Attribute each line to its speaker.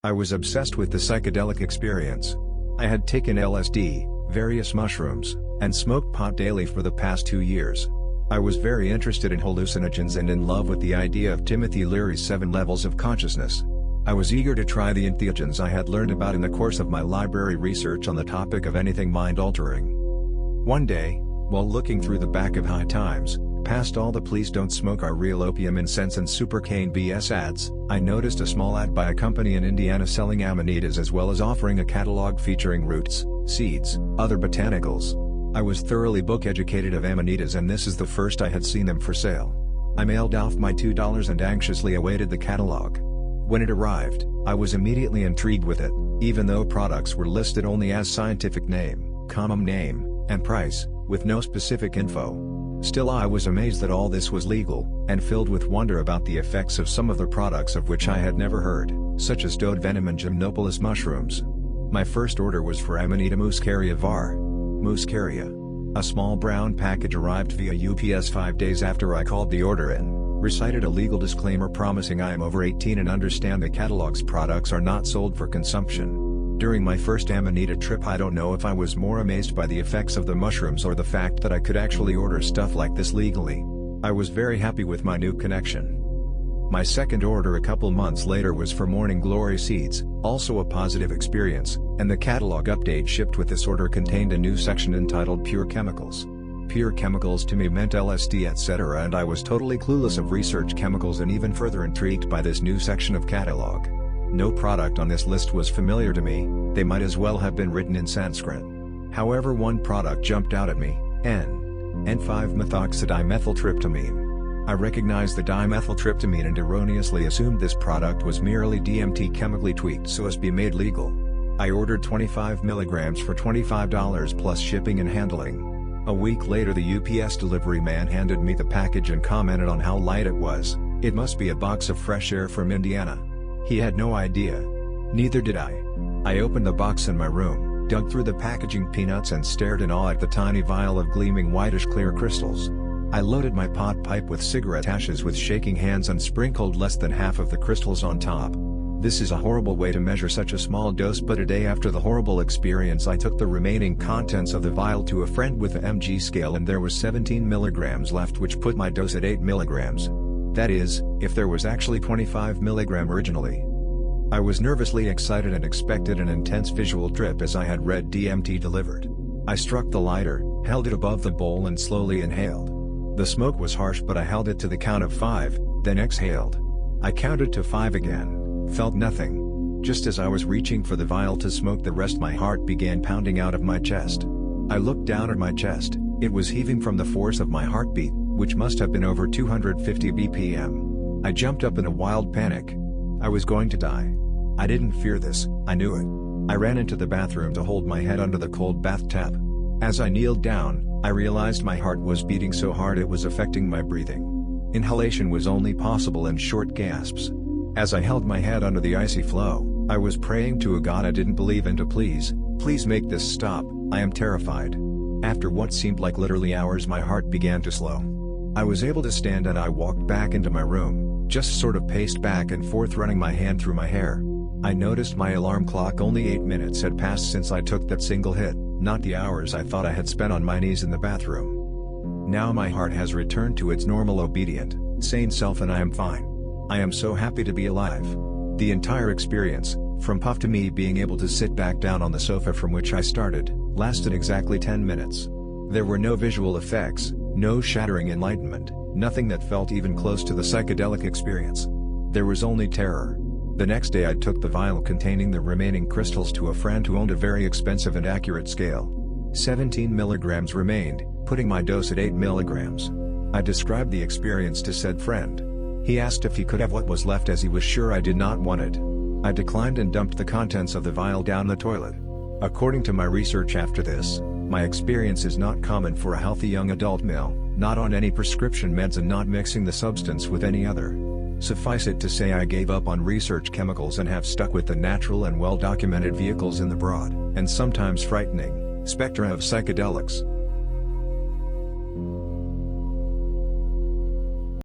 Speaker 1: I was obsessed with the psychedelic experience. I had taken LSD, various mushrooms, and smoked pot daily for the past 2 years. I was very interested in hallucinogens and in love with the idea of Timothy Leary's 7 levels of consciousness. I was eager to try the entheogens I had learned about in the course of my library research on the topic of anything mind-altering. One day, while looking through the back of High Times, past all the "please don't smoke our real opium incense and super cane BS" ads, I noticed a small ad by a company in Indiana selling amanitas as well as offering a catalog featuring roots, seeds, other botanicals. I was thoroughly book educated of amanitas and this is the first I had seen them for sale. I mailed off my $2 and anxiously awaited the catalog. When it arrived, I was immediately intrigued with it, even though products were listed only as scientific name, common name, and price, with no specific info. Still, I was amazed that all this was legal, and filled with wonder about the effects of some of the products of which I had never heard, such as toad venom and gymnopolis mushrooms. My first order was for Amanita muscaria var. Muscaria. A small brown package arrived via UPS 5 days after I called the order in, recited a legal disclaimer promising I am over 18 and understand the catalog's products are not sold for consumption. During my first Amanita trip, I don't know if I was more amazed by the effects of the mushrooms or the fact that I could actually order stuff like this legally. I was very happy with my new connection. My second order a couple months later was for Morning Glory seeds, also a positive experience, and the catalog update shipped with this order contained a new section entitled Pure Chemicals. Pure chemicals to me meant LSD etc., and I was totally clueless of research chemicals and even further intrigued by this new section of catalog. No product on this list was familiar to me, they might as well have been written in Sanskrit. However, one product jumped out at me, N,5-methoxydimethyltryptamine. I recognized the dimethyltryptamine and erroneously assumed this product was merely DMT chemically tweaked so as to be made legal. I ordered 25 mg for $25 plus shipping and handling. A week later, the UPS delivery man handed me the package and commented on how light it was. It must be a box of fresh air from Indiana. He had no idea. Neither did I. I opened the box in my room, dug through the packaging peanuts and stared in awe at the tiny vial of gleaming whitish clear crystals. I loaded my pot pipe with cigarette ashes with shaking hands and sprinkled less than half of the crystals on top. This is a horrible way to measure such a small dose, but a day after the horrible experience I took the remaining contents of the vial to a friend with the mg scale and there was 17 mg left, which put my dose at 8 mg. That is, if there was actually 25 mg originally. I was nervously excited and expected an intense visual trip as I had read DMT delivered. I struck the lighter, held it above the bowl and slowly inhaled. The smoke was harsh, but I held it to the count of 5, then exhaled. I counted to 5 again. Felt nothing. Just as I was reaching for the vial to smoke the rest, my heart began pounding out of my chest. I looked down at my chest, it was heaving from the force of my heartbeat, which must have been over 250 BPM. I jumped up in a wild panic. I was going to die. I didn't fear this, I knew it. I ran into the bathroom to hold my head under the cold bathtub. As I kneeled down, I realized my heart was beating so hard it was affecting my breathing. Inhalation was only possible in short gasps. As I held my head under the icy flow, I was praying to a God I didn't believe in to please make this stop, I am terrified. After what seemed like literally hours, my heart began to slow. I was able to stand and I walked back into my room, just sort of paced back and forth running my hand through my hair. I noticed my alarm clock only 8 minutes had passed since I took that single hit, not the hours I thought I had spent on my knees in the bathroom. Now my heart has returned to its normal obedient, sane self and I am fine. I am so happy to be alive. The entire experience, from puff to me being able to sit back down on the sofa from which I started, lasted exactly 10 minutes. There were no visual effects, no shattering enlightenment, nothing that felt even close to the psychedelic experience. There was only terror. The next day I took the vial containing the remaining crystals to a friend who owned a very expensive and accurate scale. 17 mg remained, putting my dose at 8 mg. I described the experience to said friend. He asked if he could have what was left as he was sure I did not want it. I declined and dumped the contents of the vial down the toilet. According to my research after this, my experience is not common for a healthy young adult male, not on any prescription meds and not mixing the substance with any other. Suffice it to say I gave up on research chemicals and have stuck with the natural and well-documented vehicles in the broad, and sometimes frightening, spectra of psychedelics.